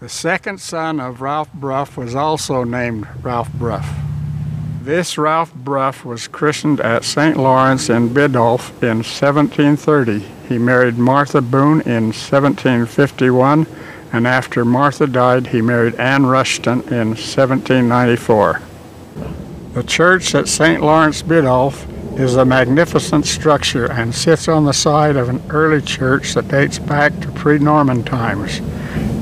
The second son of Ralph Bruff was also named Ralph Bruff. This Ralph Bruff was christened at St. Lawrence in Biddulph in 1730. He married Martha Boone in 1751, and after Martha died, he married Anne Rushton in 1794. The church at St. Lawrence Biddulph is a magnificent structure and sits on the site of an early church that dates back to pre-Norman times.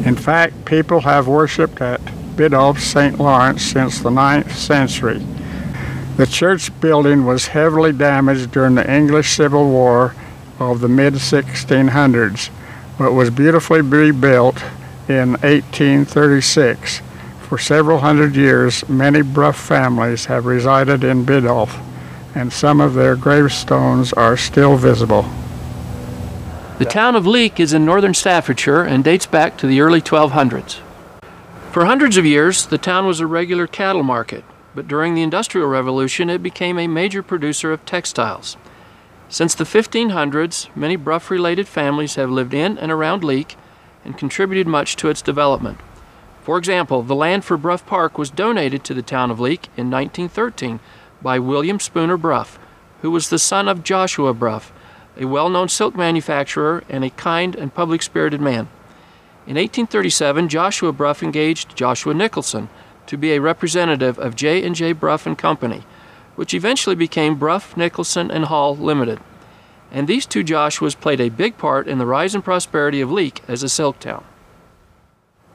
In fact, people have worshipped at Biddulph St. Lawrence since the 9th century. The church building was heavily damaged during the English Civil War of the mid-1600s, but was beautifully rebuilt in 1836. For several hundred years, many Bruff families have resided in Biddulph, and some of their gravestones are still visible. The town of Leek is in northern Staffordshire and dates back to the early 1200s. For hundreds of years, the town was a regular cattle market, but during the Industrial Revolution, it became a major producer of textiles. Since the 1500s, many Bruff-related families have lived in and around Leek and contributed much to its development. For example, the land for Bruff Park was donated to the town of Leek in 1913 by William Spooner Bruff, who was the son of Joshua Bruff, a well-known silk manufacturer and a kind and public-spirited man. In 1837, Joshua Bruff engaged Joshua Nicholson to be a representative of J&J Bruff and Company, which eventually became Bruff, Nicholson and Hall Limited. And these two Joshuas played a big part in the rise and prosperity of Leek as a silk town.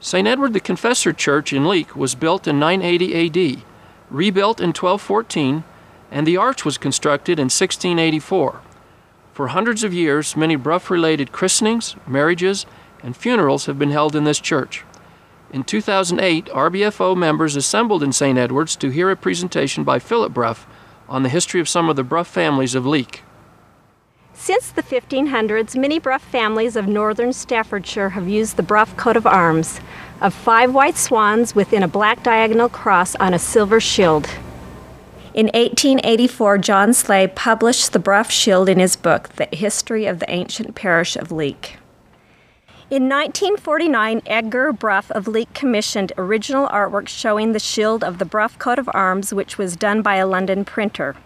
St. Edward the Confessor Church in Leek was built in 980 A.D., rebuilt in 1214, and the arch was constructed in 1684. For hundreds of years, many Bruff-related christenings, marriages, and funerals have been held in this church. In 2008, RBFO members assembled in St. Edward's to hear a presentation by Philip Bruff on the history of some of the Bruff families of Leek. Since the 1500s, many Bruff families of northern Staffordshire have used the Bruff coat of arms of 5 white swans within a black diagonal cross on a silver shield. In 1884, John Slay published the Bruff shield in his book, The History of the Ancient Parish of Leek. In 1949, Edgar Bruff of Leek commissioned original artwork showing the shield of the Bruff coat of arms, which was done by a London printer.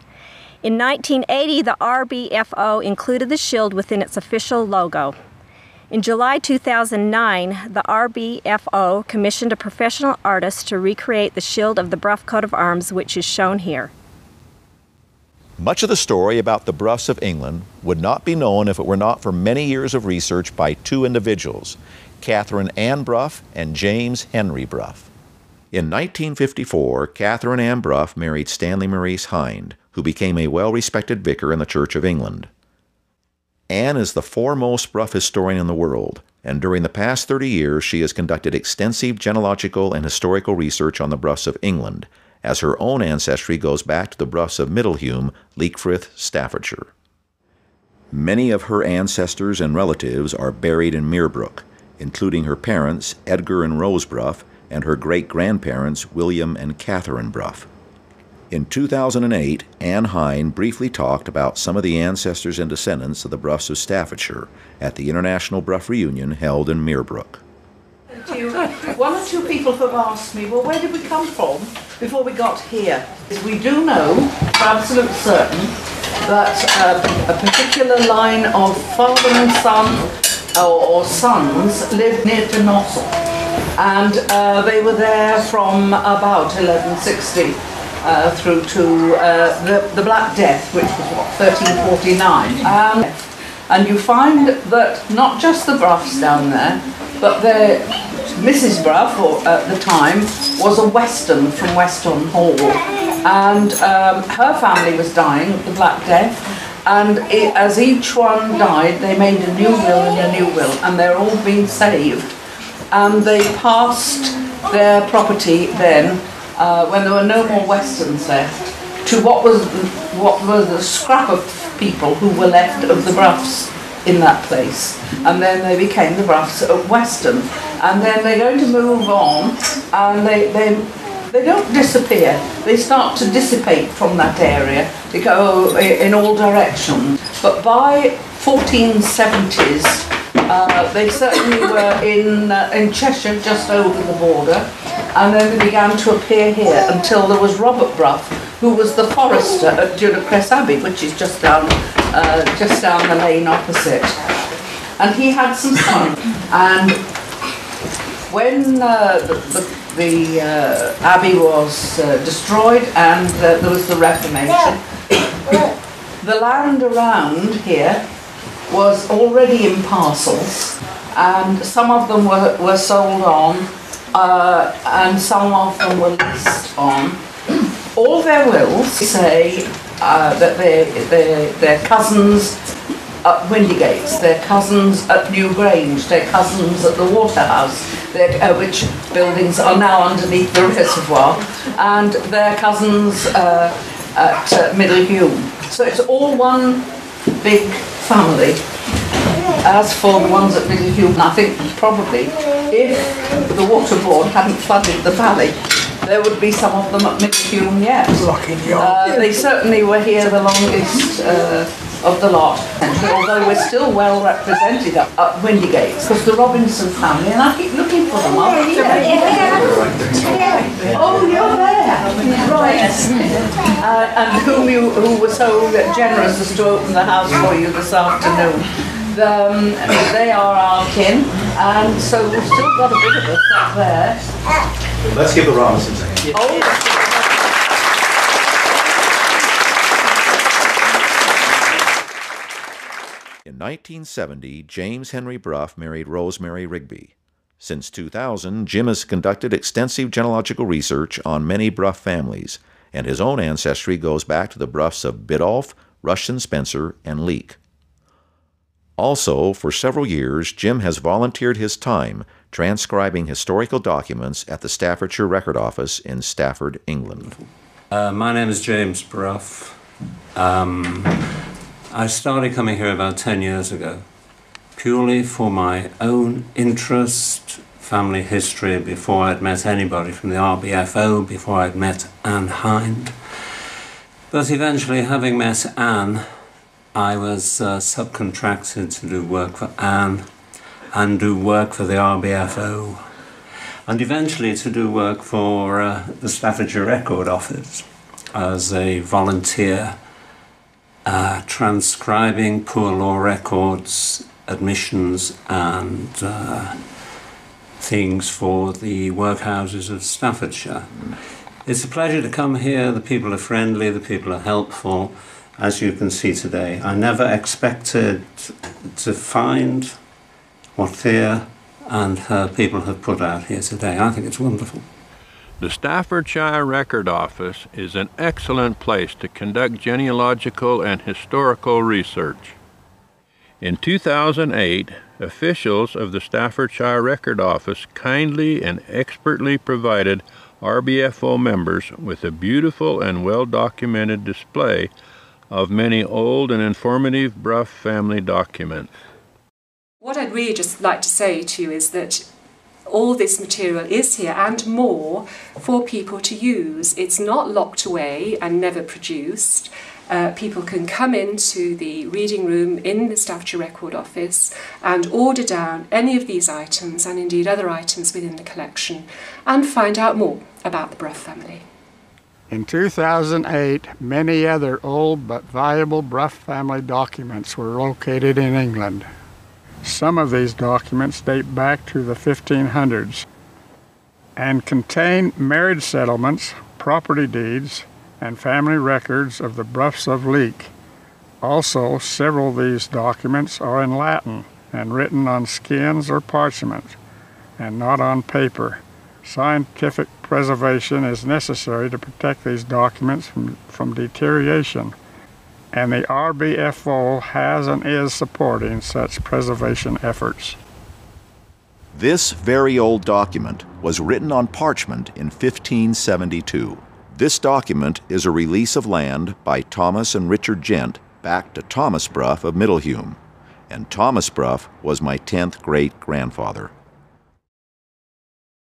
In 1980, the RBFO included the shield within its official logo. In July 2009, the RBFO commissioned a professional artist to recreate the shield of the Bruff coat of arms, which is shown here. Much of the story about the Bruffs of England would not be known if it were not for many years of research by 2 individuals, Catherine Ann Bruff and James Henry Bruff. In 1954, Catherine Ann Bruff married Stanley Maurice Hind, who became a well-respected vicar in the Church of England. Anne is the foremost Bruff historian in the world, and during the past 30 years she has conducted extensive genealogical and historical research on the Bruffs of England, as her own ancestry goes back to the Bruffs of Middlehume, Leekfrith, Staffordshire. Many of her ancestors and relatives are buried in Meerbrook, including her parents, Edgar and Rose Bruff, and her great-grandparents, William and Catherine Bruff. In 2008, Anne Hine briefly talked about some of the ancestors and descendants of the Bruffs of Staffordshire at the International Bruff Reunion held in Meerbrook. One or two people have asked me, well, where did we come from before we got here? We do know, for absolute certain, that a particular line of father and son, or sons, lived near to Nossal. And they were there from about 1160 through to the Black Death, which was, what, 1349. And you find that not just the Bruffs down there, but Mrs. Bruff, at the time, was a Weston from Weston Hall. And her family was dying of the Black Death. And as each one died, they made a new will and a new will. And they're all being saved. And they passed their property then, when there were no more Westons left, to what was a scrap of people who were left of the Bruffs in that place. And then they became the Bruffs of Weston. And then they're going to move on, and they don't disappear. They start to dissipate from that area. They go in all directions. But by 1470s, They certainly were in Cheshire, just over the border, and then they began to appear here until there was Robert Brough, who was the forester at Dunipace Abbey, which is just down the lane opposite. And he had some sons. And when the abbey was destroyed and there was the Reformation, the land around here was already in parcels, and some of them were sold on, and some of them were leased on. All their wills say that their cousins at Windygates, their cousins at New Grange, their cousins at the Waterhouse, which buildings are now underneath the reservoir, and their cousins at Middle Hume. So it's all one big family. As for the ones at Middle Hume, I think probably if the water board hadn't flooded the valley, there would be some of them at Middle Hume yet. They certainly were here the longest of the lot, although we're still well represented up at Windygates, because the Robinson family, and I keep looking for them, aren't you? Oh, you're there, right. And who was so generous as to open the house for you this afternoon. They are our kin, and so we've still got a bit of us up there. Let's give the Robinsons a hand. Oh. In 1970, James Henry Brough married Rosemary Rigby. Since 2000, Jim has conducted extensive genealogical research on many Brough families, and his own ancestry goes back to the Broughs of Biddulph, Rushton Spencer, and Leek. Also, for several years, Jim has volunteered his time transcribing historical documents at the Staffordshire Record Office in Stafford, England. My name is James Brough. I started coming here about 10 years ago, purely for my own interest, family history, before I'd met anybody from the RBFO, before I'd met Anne Hind. But eventually, having met Anne, I was subcontracted to do work for Anne and do work for the RBFO, and eventually to do work for the Staffordshire Record Office as a volunteer, transcribing poor law records, admissions and things for the workhouses of Staffordshire. It's a pleasure to come here. The people are friendly, the people are helpful, as you can see today. I never expected to find what Thea and her people have put out here today. I think it's wonderful. The Staffordshire Record Office is an excellent place to conduct genealogical and historical research. In 2008, officials of the Staffordshire Record Office kindly and expertly provided RBFO members with a beautiful and well-documented display of many old and informative Brough family documents. What I'd really just like to say to you is that all this material is here and more for people to use. It's not locked away and never produced. People can come into the reading room in the Staffordshire Record Office and order down any of these items, and indeed other items within the collection, and find out more about the Brough family. In 2008, many other old but valuable Brough family documents were located in England. Some of these documents date back to the 1500s and contain marriage settlements, property deeds, and family records of the Broughs of Leek. Also, several of these documents are in Latin and written on skins or parchment, and not on paper. Scientific preservation is necessary to protect these documents from deterioration, and the RBFO has and is supporting such preservation efforts. This very old document was written on parchment in 1572. This document is a release of land by Thomas and Richard Gent back to Thomas Brough of Middle Hume, and Thomas Brough was my 10th great-grandfather.